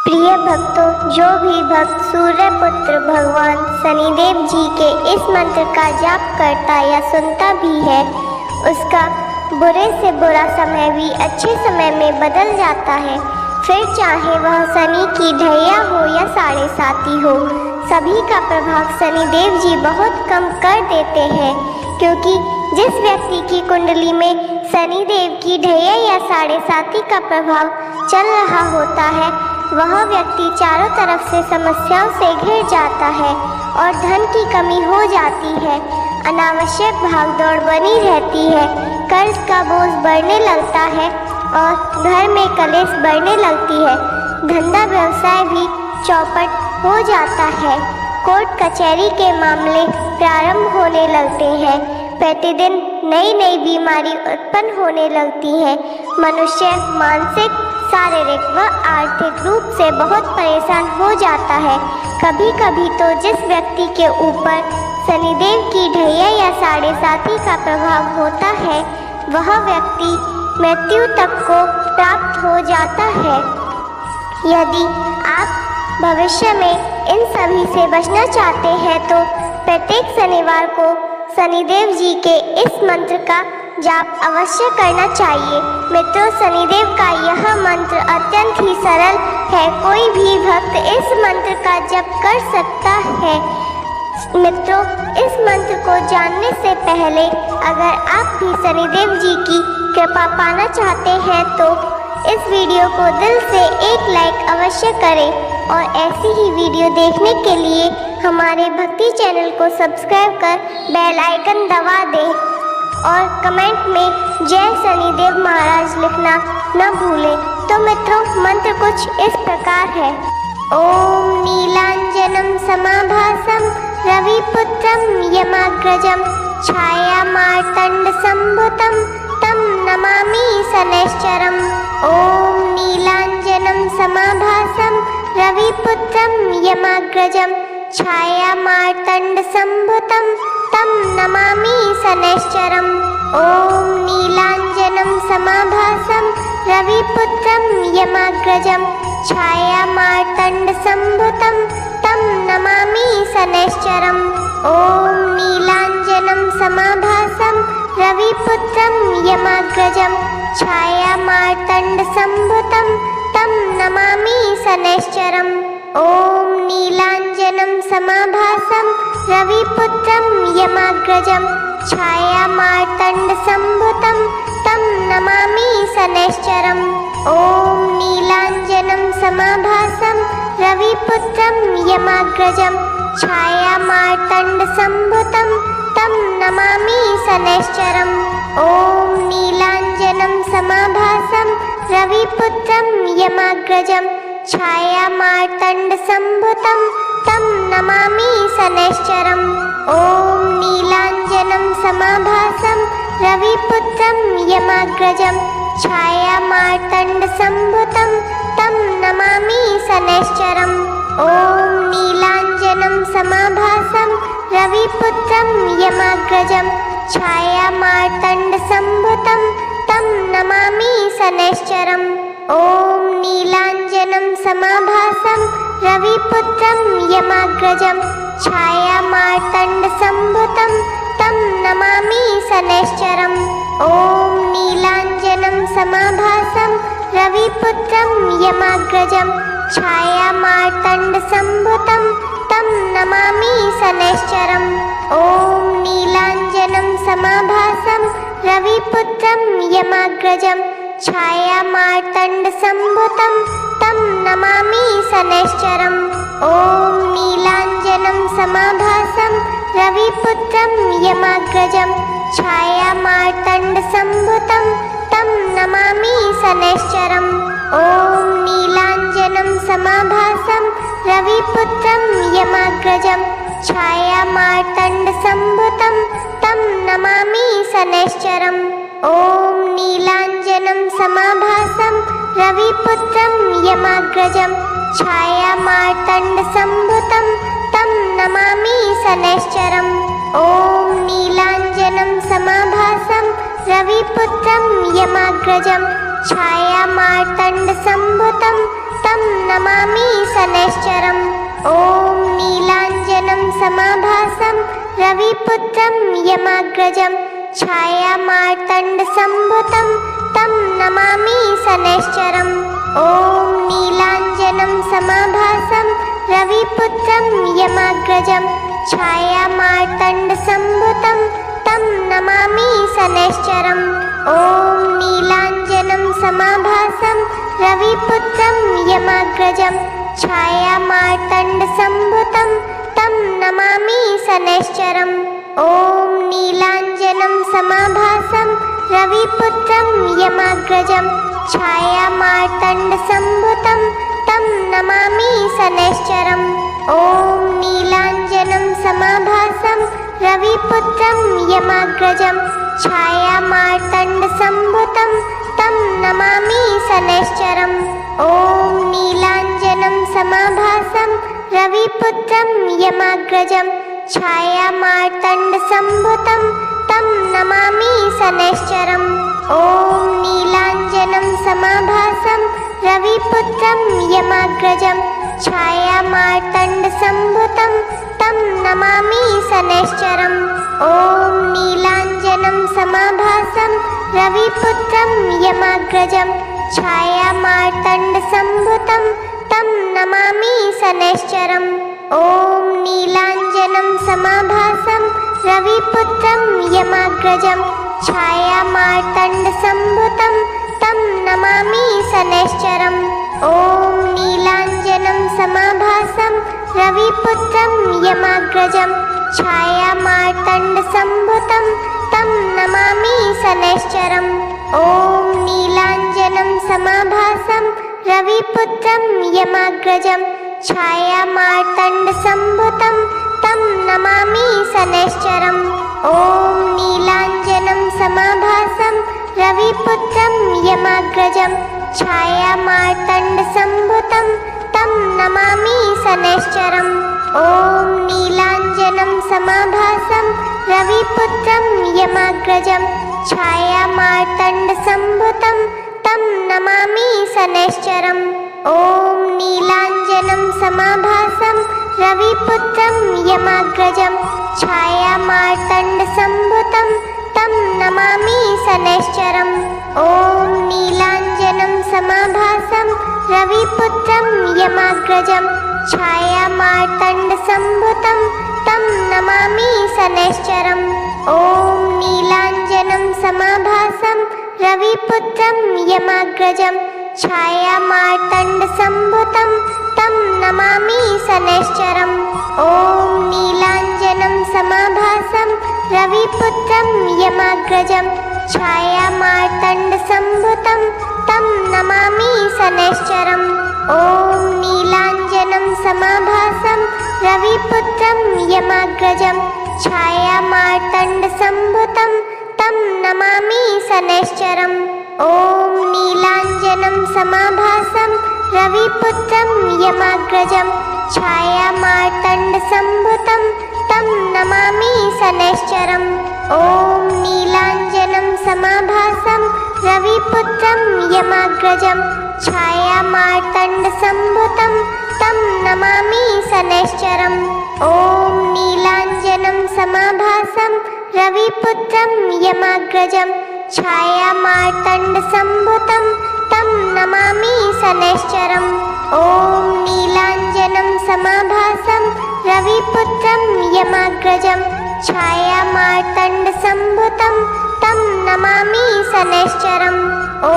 प्रिय भक्तों, जो भी भक्त सूर्य पुत्र भगवान शनिदेव जी के इस मंत्र का जाप करता या सुनता भी है, उसका बुरे से बुरा समय भी अच्छे समय में बदल जाता है। फिर चाहे वह शनि की ढैया हो या साढ़े साती हो, सभी का प्रभाव शनिदेव जी बहुत कम कर देते हैं। क्योंकि जिस व्यक्ति की कुंडली में शनिदेव की ढैया या साढ़े साती का प्रभाव चल रहा होता है, वह व्यक्ति चारों तरफ से समस्याओं से घिर जाता है और धन की कमी हो जाती है। अनावश्यक भागदौड़ बनी रहती है, कर्ज का बोझ बढ़ने लगता है और घर में कलेश बढ़ने लगती है। धंधा व्यवसाय भी चौपट हो जाता है। कोर्ट कचहरी के मामले प्रारंभ होने लगते हैं। प्रतिदिन नई नई बीमारी उत्पन्न होने लगती है। मनुष्य मानसिक, शारीरिक व आर्थिक रूप से बहुत परेशान हो जाता है। कभी कभी तो जिस व्यक्ति के ऊपर शनिदेव की ढैया या साढ़े साती का प्रभाव होता है, वह व्यक्ति मृत्यु तक को प्राप्त हो जाता है। यदि आप भविष्य में इन सभी से बचना चाहते हैं तो प्रत्येक शनिवार को शनिदेव जी के इस मंत्र का जाप अवश्य करना चाहिए। मित्रों, शनिदेव का यह मंत्र अत्यंत ही सरल है। कोई भी भक्त इस मंत्र का जप कर सकता है। मित्रों, इस मंत्र को जानने से पहले अगर आप भी शनिदेव जी की कृपा पाना चाहते हैं तो इस वीडियो को दिल से एक लाइक अवश्य करें और ऐसी ही वीडियो देखने के लिए हमारे भक्ति चैनल को सब्सक्राइब कर बेल आइकन दबा दें और कमेंट में जय शनिदेव महाराज लिखना न भूलें। तो मित्रों, मंत्र कुछ इस प्रकार है। ओम नीलांजनम समाभासम रविपुत्रम यमाग्रजम छाया मार्तंड संभुतम तम नमामि शनैश्चरम। ओम नीलांजनम समाभासम रविपुत्रम यमाग्रजम छाया मार्तंड संभुतम तम नमामि शनैश्चरम। ओम नीलांजनम समाभासम रविपुत्रम यमाग्रजम छाया मार्तंड संभुतम तम नमामि शनैश्चरम। ओम नीलांजनम समाभासम रविपुत्रम यमाग्रजम छाया मार्तंड संभुतम तम नमामि शनैश्चरम। ओम नीलांजनम समाभासम रविपुत्रम यमाग्रजम छाया मार्तंड संभुतम तम नमामि शनैश्चरम। ओम नीलांजनम समाभासम रविपुत्रम यमाग्रजम छाया मार्तंड संभुतम तम नमामि शनैश्चरम। ओम नीलांजनम समाभासम रविपुत्रम यमाग्रजम छाया मार्तंड संभुतम तम नमामि शनैश्चरम। ओम नीलांजनम समाभासम रविपुत्रम यमाग्रजम छाया मार्तंड संभुतम तम नमामि शनैश्चरम। ओम नीलांजनम समाभासम रविपुत्रम यमाग्रजम छाया मार्तंड संभुतम तम नमामि शनैश्चरम। ओम नीलांजनम समाभासम रविपुत्रम यमाग्रजम छाया मार्तंड संभुतम तम नमामि शनैश्चरम। ओम नीलांजनम समाभासम रविपुत्रम यमाग्रजम छाया मार्तंड संभुतम तम नमामि शनैश्चरम। ओम नीलांजनम समाभासम रविपुत्रम यमाग्रजम छाया मार्तंड संभुतम तम नमामि शनैश्चरम। ओम नीलांजनम समाभासम रविपुत्रम यमाग्रजम छाया मार्तंड संभुतम तम नमामि शनैश्चरम। ओम नीलांजनम समाभासम रविपुत्रम यमाग्रजम छाया मार्तंड संभुतम तम नमामि शनैश्चरम। ओम नीलांजनम समाभासम रविपुत्रम यमाग्रजम छाया मार्तंड संभुतम तम नमामि शनैश्चरम। ओम नीलांजनम समाभासम रविपुत्रम यमाग्रजम छाया मार्तंड संभुतम तम नमामि शनैश्चरम्। ॐ नीलाञ्जनं समाभासं रविपुत्रं यमाग्रजं छायामार्तण्डसम्भुतं तं नमामि शनैश्चरम्। ॐ नीलाञ्जनं समाभासं रविपुत्रं यमाग्रजं छायामार्तण्डसम्भुतं तं नमामि शनैश्चरम्। ॐ नीलाञ्जनं समाभासं रविपुत्रं यमाग्रजं छायामार्तण्डसम्भुतं तं नमामि शनैश्चरम्। ॐ नीलाञ्जनं समाभासं रविपुत्रं यमाग्रजं छायामार्तण्डसम्भुतं तं नमामि शनैश्चरम्। ॐ नीलाञ्जनं समाभासं रविपुत्रं यमाग्रजं छायामार्तण्डसम्भुतं तं नमामि शनैश्चरम्। ॐ नीलाञ्जनं समाभासं रविपुत्रं यमाग्रजं छायामार्तण्डसम्भुतं तं नमामि शनैश्चरम्। ॐ नीलाञ्जनं समाभासं रविपुत्रं यमाग्रजं छायामार्तण्डसम्भुतं तं नमामि शनैश्चरम्। ॐ नीलाञ्जनं समाभासं रविपुत्रं यमाग्रजं छायामार्तण्डसम्भुतं तं नमामि शनैश्चरम्। ॐ नीलाञ्जनं समाभासं रविपुत्रं यमाग्रजं छायामार्तण्डसम्भुतं तं नमामि शनैश्चरम्। ॐ नीलाञ्जनं समाभासं रविपुत्रं यमाग्रजं छायामार्तण्डसम्भुतं तं नमामि शनैश्चरम्। ॐ नीलाञ्जनं समाभासं रविपुत्रं यमाग्रजं छायामार्तण्डसम्भुतं तं नमामि शनैश्चरम्। ॐ नीलाञ्जनं समाभासं रविपुत्रं यमाग्रजं छायामार्तण्डसम्भुतं तं नमामि शनैश्चरम्। ॐ नीलाञ्जनं समाभासं रविपुत्रं यमाग्रजं छायामार्तण्डसम्भुतं तं नमामि शनैश्चरम्। ॐ नीलाञ्जनं समाभासं रविपुत्रं यमाग्रजं छायामार्तण्डसम्भुतं तं नमामि शनैश्चरम्। ॐ नीलाञ्जनं समाभासं रविपुत्रं यमाग्रजं छायामार्तण्डसम्भुतं तं नमामि शनैश्चरम्। ॐ नीलाञ्जनं समाभासं रविपुत्रं यमाग्रजं छायामार्तण्डसम्भुतं तं नमामि शनैश्चरम्। ॐ नीलाञ्जनं समाभासं रविपुत्रं यमाग्रजं छायामार्तण्डसम्भुतं तं नमामि शनैश्चरम्। ॐ नीलाञ्जनं समाभासं रविपुत्रं यमाग्रजं छायामार्तण्डसम्भुतं तं नमामि शनैश्चरम्। ॐ नीलाञ्जनं समाभासं रविपुत्रं यमाग्रजं छायामार्तण्डसम्भुतं तं नमामि शनैश्चरम्। ॐ नीलाञ्जनं समाभासं रविपुत्रं यमाग्रजं छायामार्तण्डसम्भुतं तं नमामि शनैश्चरम्। ॐ नीलाञ्जनं समाभासं रविपुत्रं यमाग्रजं छायामार्तण्डसम्भुतं तं नमामि शनैश्चरम्। ॐ नीलाञ्जनं समाभासं रविपुत्रं यमाग्रजं छायामार्तण्डसम्भुतं तं नमामि शनैश्चरम्। ॐ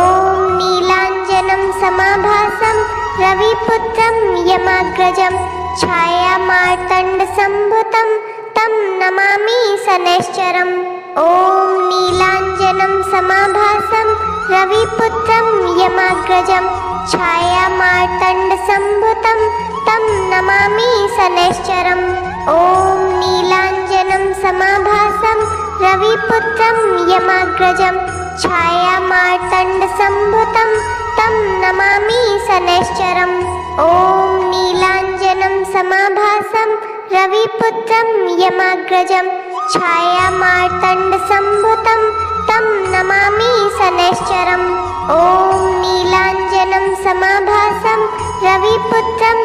नीलाञ्जनं समाभासं रविपुत्रं यमाग्रजं छायामार्तण्डसम्भुतं तं नमामि शनैश्चरम्। ॐ नीलाञ्जनं समाभासं रविपुत्रं यमाग्रजं छायामार्तण्डसम्भुतं तं नमामि शनैश्चरम्। ॐ नीलाञ्जनं समाभासं रविपुत्रं यमाग्रजं छायामार्तण्डसम्भुतं तं नमामि शनैश्चरम्। ॐ नीलाञ्जनं समाभासं रविपुत्रं यमाग्रजं छायामार्तण्डसम्भुतं तं नमामि शनैश्चरम्। ॐ नीलाञ्जनं समाभासं रविपुत्रं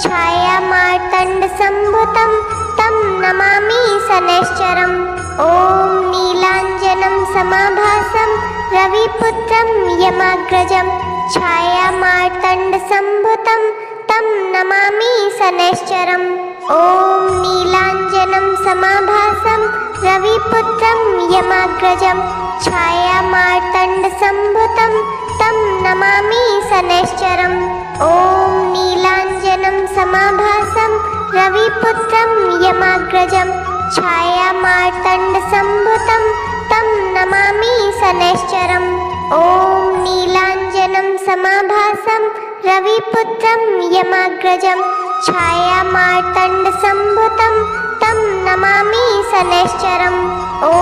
छायामार्तण्डसम्भुतं तं नमामि शनैश्चरम्। ॐ नीलाञ्जनं समाभासं रविपुत्रं यमाग्रजं छायामार्तण्डसम्भुतं तं नमामि शनैश्चरम्। ॐ नीलाञ्जनं समाभासं रविपुत्रं यमाग्रजं छायामार्तण्डसम्भुतं तं नमामि शनैश्चरम्। ॐ नीलाञ्जनं समाभासं रविपुत्रं यमाग्रजं छायामार्तण्डसम्भुतं तं नमामि शनैश्चरम्। ॐ नीलाञ्जनं समाभासं रविपुत्रं यमाग्रजं छायामार्तण्डसम्भुतं तं नमामि शनैश्चरम्। ॐ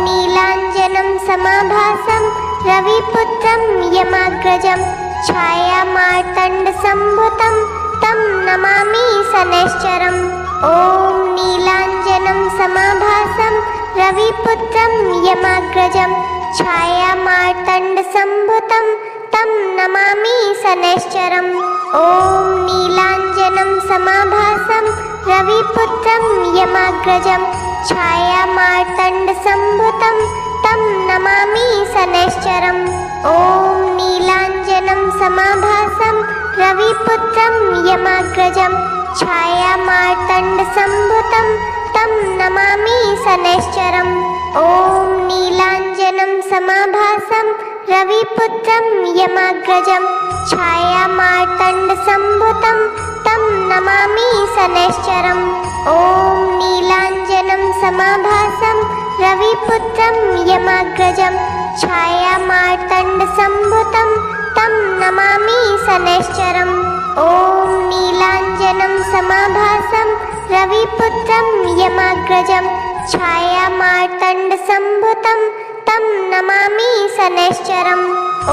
नीलाञ्जनं समाभासं रविपुत्रं यमाग्रजं छायामार्तण्डसम्भुतं तं नमामि शनैश्चरम्। ॐ नीलाञ्जनं समाभासं रविपुत्रं यमाग्रजं छायामार्तण्डसम्भुतं तं नमामि शनैश्चरम्। ॐ नीलाञ्जनं समाभासं रविपुत्रं यमाग्रजं छायामार्तण्डसम्भुतं तं नमामि शनैश्चरम्। ॐ नीलाञ्जनं समाभासं रविपुत्रं यमाग्रजं छायामार्तण्डसम्भुतं तं नमामि शनैश्चरम्। ॐ नीलाञ्जनं समाभासं रविपुत्रं यमाग्रजं छायामार्तण्डसम्भुतं तं नमामि शनैश्चरम्। ॐ नीलाञ्जनं समाभासं रविपुत्रं यमाग्रजं छायामार्तण्डसम्भुतं तं नमामि शनैश्चरम्। ॐ नीलाञ्जनं समाभासं रविपुत्रं यमाग्रजं छायामार्तण्डसम्भुतं तं नमामि शनैश्चरम्। ॐ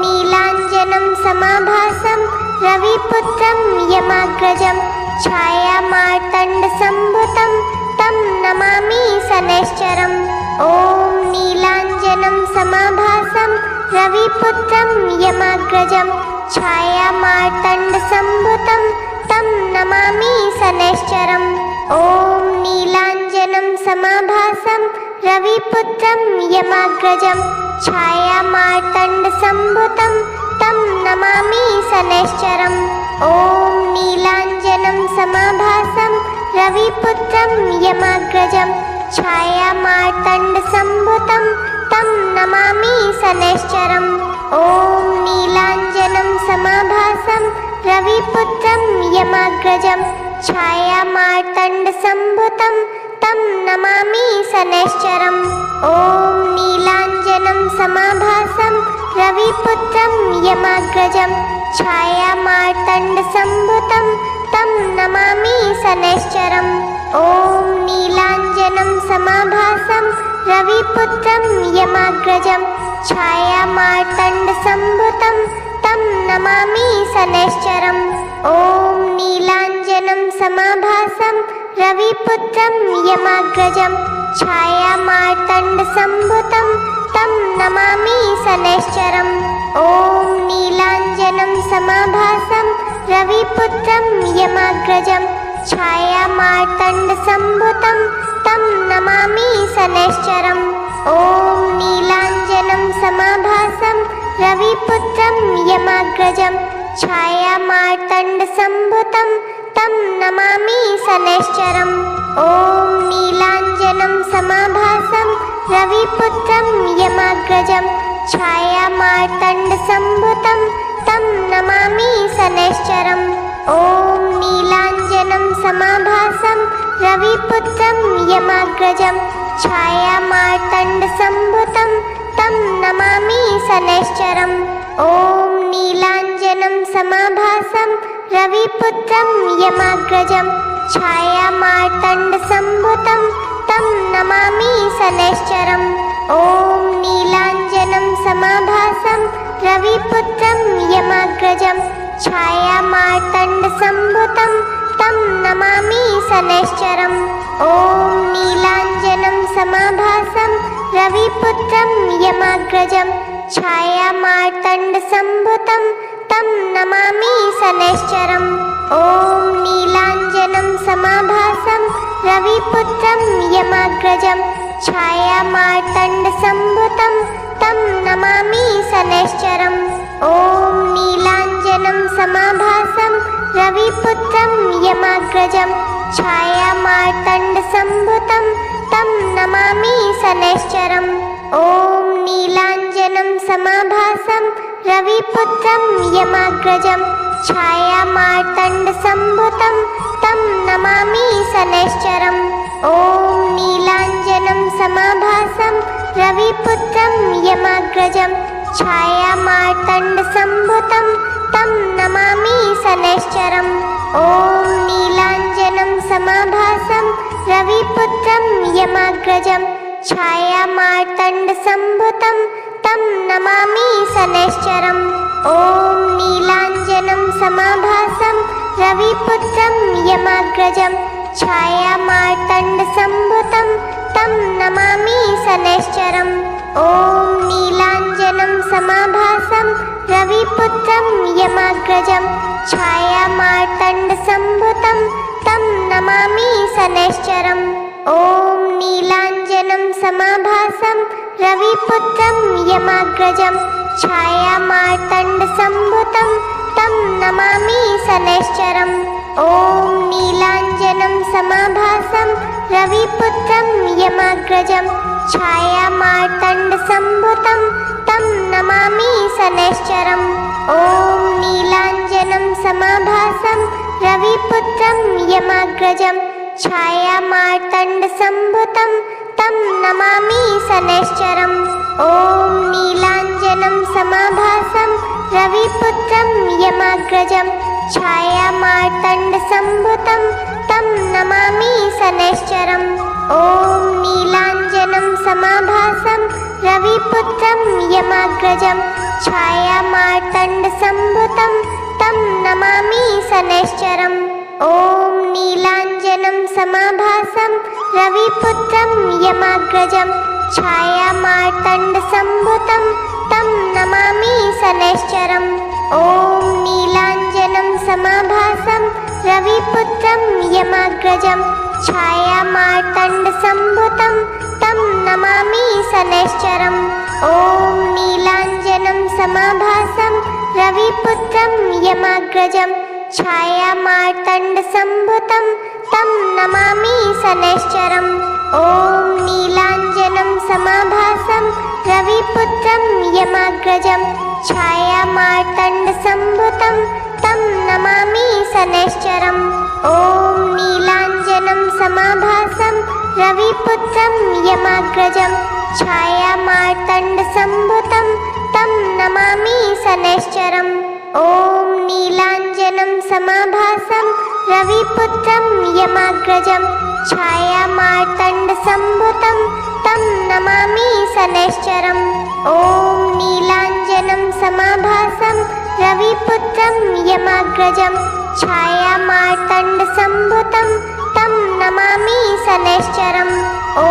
नीलाञ्जनं समाभासं रविपुत्रं यमाग्रजं छायामार्तण्डसम्भुतं तं नमामि शनैश्चरम्। ॐ नीलाञ्जनं समाभासं रविपुत्रं यमाग्रजं छायामार्तण्डसम्भुतं तं नमामि शनैश्चरम्। ॐ नीलाञ्जनं समाभासं रविपुत्रं यमाग्रजं छायामार्तण्डसम्भुतं तं नमामि शनैश्चरम्। ॐ नीलाञ्जनं समाभासं रविपुत्रं यमाग्रजं छायामार्तण्डसम्भुतं तं नमामि शनैश्चरम्। ॐ नीलाञ्जनं समाभासं रविपुत्रं यमाग्रजं छायामार्तण्डसम्भुतं तं नमामि शनैश्चरम्। ॐ नीलाञ्जनं समाभासं रविपुत्रं यमाग्रजं छायामार्तण्डसम्भुतं तं नमामि शनैश्चरम्। ॐ नीलाञ्जनं समाभासं रविपुत्रं यमाग्रजं छायामार्तण्डसम्भुतं तं नमामि शनैश्चरम्। ॐ नीलाञ्जनं समाभासं रविपुत्रं यमाग्रजं छायामार्तण्डसम्भुतं तं नमामि शनैश्चरम्। ॐ नीलाञ्जनं समाभासं रविपुत्रं यमाग्रजं छायामार्तण्डसम्भुतं तं नमामि शनैश्चरम्। ॐ नीलाञ्जनं समाभासं रविपुत्रं यमाग्रजं छायामार्तण्डसम्भुतं तं नमामि शनैश्चरम्। ॐ नीलाञ्जनं समाभासं रविपुत्रं यमाग्रजं छायामार्तण्डसम्भुतं तं नमामि शनैश्चरम्। ॐ नीलाञ्जनं समाभासं रविपुत्रं यमाग्रजं छायामार्तण्डसम्भुतं तं नमामि शनैश्चरम्। ॐ नीलाञ्जनं समाभासं रविपुत्रं यमाग्रजं छायामार्तण्डसम्भुतं तं नमामि शनैश्चरम्। ॐ नीलाञ्जनं समाभासं रविपुत्रं यमाग्रजं छायामार्तण्डसम्भुतं तं नमामि शनैश्चरम्। ॐ नीलाञ्जनं समाभासं रविपुत्रं यमाग्रजं छायामार्तण्डसम्भुतं तं नमामि शनैश्चरम् ॐ नीलाञ्जनं समाभासं रविपुत्रं यमाग्रजं छायामार्तण्डसम्भुतं तं नमामि शनैश्चरम् ॐ नीलाञ्जनं समाभासं रविपुत्रं यमाग्रजं छायामार्तण्डसम्भुतं तं नमामि शनैश्चरम् ॐ नीलाञ्जनं समाभासं रविपुत्रं यमाग्रजं छायामार्तण्डसम्भुतं तं नमामि शनैश्चरम् ॐ नीलाञ्जनं समाभासं रविपुत्रं यमाग्रजं छायामार्तण्डसम्भुतं तं नमामि शनैश्चरम् ॐ नीलाञ्जनं समाभासं रविपुत्रं यमाग्रजं छायामार्तण्डसम्भुतं तं नमामि शनैश्चरम् ॐ नीलाञ्जनं समाभासं रविपुत्रं यमाग्रजं छायामार्तण्डसम्भुतं तं नमामि शनैश्चरम् ॐ नीलाञ्जनं समाभासं रविपुत्रं यमाग्रजं छायामार्तण्डसम्भुतं तं नमामि शनैश्चरम् ॐ नीलाञ्जनं समाभासं रविपुत्रं यमाग्रजं छायामार्तण्डसम्भुतं तं नमामि शनैश्चरम् ॐ नीलाञ्जनं समाभासं रविपुत्रं यमाग्रजं छायामार्तण्डसम्भुतं तं नमामि शनैश्चरम् ॐ नीलाञ्जनं समाभासं रविपुत्रं यमाग्रजं छायामार्तण्डसम्भुतं तं नमामि शनैश्चरम् ॐ नीलाञ्जनं समाभासं रविपुत्रं यमाग्रजं छायामार्तण्डसम्भुतं तं नमामि शनैश्चरम् ॐ नीलाञ्जनं समाभासं रविपुत्रं यमाग्रजं छायामार्तण्डसम्भुतं तं नमामि शनैश्चरम् ॐ नीलाञ्जनं समाभासं रविपुत्रं यमाग्रजं छायामार्तण्डसम्भुतं तं नमामि शनैश्चरम् ॐ नीलाञ्जनं समाभासं रविपुत्रं यमाग्रजं छायामार्तण्डसम्भुतं तं नमामि शनैश्चरम् ॐ नीलाञ्जनं समाभासं रविपुत्रं यमाग्रजं छायामार्तण्डसम्भुतं तं नमामि शनैश्चरम् ॐ नीलाञ्जनं समाभासं रविपुत्रं यमाग्रजं छायामार्तण्डसम्भुतं तं नमामि शनैश्चरम् ॐ नीलाञ्जनं समाभासं रविपुत्रं यमाग्रजं छायामार्तण्डसम्भुतं तं नमामि शनैश्चरम् ॐ नीलाञ्जनं समाभासं रविपुत्रं यमाग्रजं छायामार्तण्डसम्भुतं तं नमामि शनैश्चरम् ॐ नीलाञ्जनं समाभासं रविपुत्रं यमाग्रजं छायामार्तण्डसम्भुतं तं नमामि शनैश्चरम् ॐ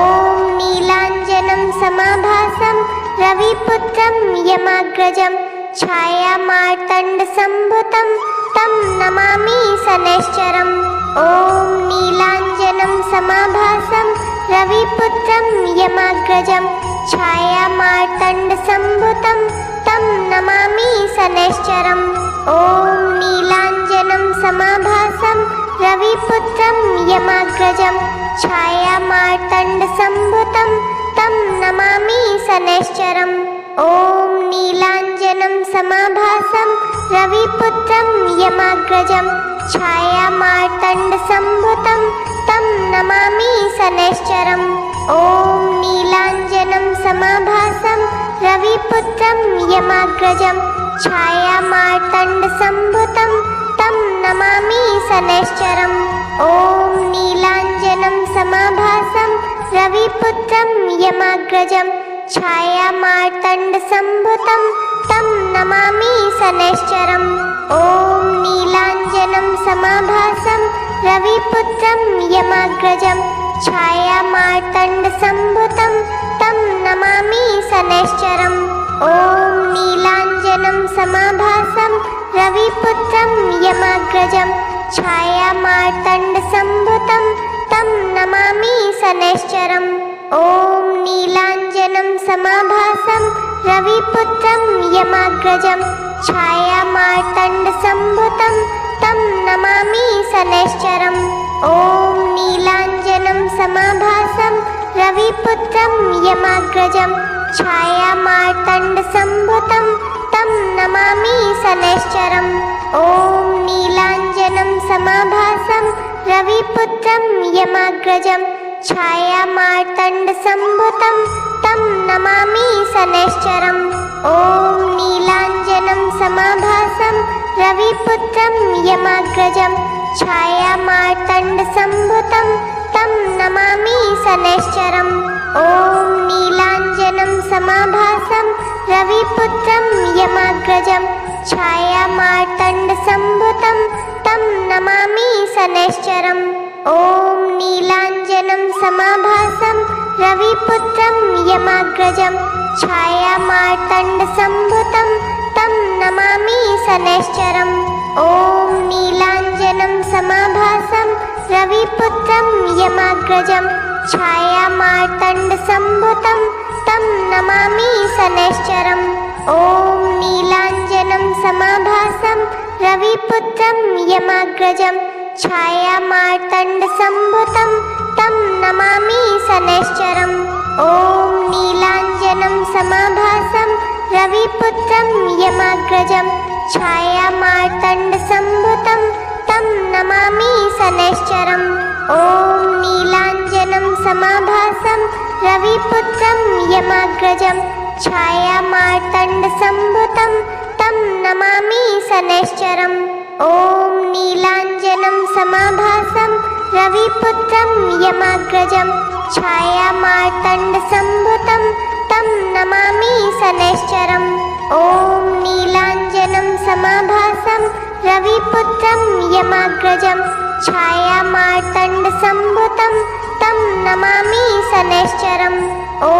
नीलाञ्जनं समाभासं रविपुत्रं यमाग्रजं छायामार्तण्डसम्भुतं तं नमामि शनैश्चरम् ॐ नीलाञ्जनं समाभासं रविपुत्रं यमाग्रजं छायामार्तण्डसम्भुतं तं नमामि शनैश्चरम् ॐ नीलाञ्जनं समाभासं रविपुत्रं यमाग्रजं छायामार्तण्डसम्भुतं तं नमामि शनैश्चरम् ॐ नीलाञ्जनं समाभासं रविपुत्रं यमाग्रजं छायामार्तण्डसम्भुतं तं नमामि शनैश्चरम् ॐ नीलाञ्जनं समाभासं रविपुत्रं यमाग्रजं छायामार्तण्डसम्भुतं तं नमामि शनैश्चरम् ॐ नीलाञ्जनं समाभासं रविपुत्रं यमाग्रजं छायामार्तण्डसम्भुतं तं नमामि शनैश्चरम् ॐ नीलाञ्जनं समाभासं रविपुत्रं यमाग्रजं छायामार्तण्डसम्भुतं तं नमामि शनैश्चरम् ॐ नीलाञ्जनं समाभासं रविपुत्रं यमाग्रजं छायामार्तण्डसम्भुतं तं नमामि शनैश्चरम् ॐ नीलाञ्जनं समाभासं रविपुत्रं यमाग्रजं छायामार्तण्डसम्भुतं तं नमामि शनैश्चरम् ॐ नीलाञ्जनं समाभासं रविपुत्रं यमाग्रजं छायामार्तण्डसम्भुतं तं नमामि शनैश्चरम् ॐ नीलाञ्जनं समाभासं रविपुत्रं यमाग्रजं छायामार्तण्डसम्भुतं तं नमामि शनैश्चरम् ॐ नीलाञ्जनं समाभासं रविपुत्रं यमाग्रजं छायामार्तण्डसम्भुतं तं नमामि शनैश्चरम् ॐ नीलाञ्जनं समाभासं रविपुत्रं यमाग्रजं छायामार्तण्डसम्भुतं तं नमामि शनैश्चरम् ॐ नीलाञ्जनं समाभासं रविपुत्रं यमाग्रजं छायामार्तण्डसम्भुतं तं नमामि शनैश्चरम् ॐ नीलाञ्जनं समाभासं रविपुत्रं यमाग्रजं छायामार्तण्डसम्भुतं तं नमामि शनैश्चरम् ॐ नीलाञ्जनं समाभासं रविपुत्रं यमाग्रजं छायामार्तण्डसम्भुतं तं नमामि शनैश्चरम् ॐ नीलाञ्जनं समाभासं रविपुत्रं यमाग्रजं छायामार्तण्डसम्भुतं तं नमामि शनैश्चरम् ॐ नीलाञ्जनं समाभासं रविपुत्रं यमाग्रजं छायामार्तण्डसम्भुतं तं नमामि शनैश्चरम् ॐ नीलाञ्जनं समाभासं रविपुत्रं यमाग्रजं छायामार्तण्डसम्भुतं तं नमामि शनैश्चरम् ॐ नीलाञ्जनं समाभासं रविपुत्रं यमाग्रजं छायामार्तण्डसम्भुतं तं नमामि शनैश्चरम् ॐ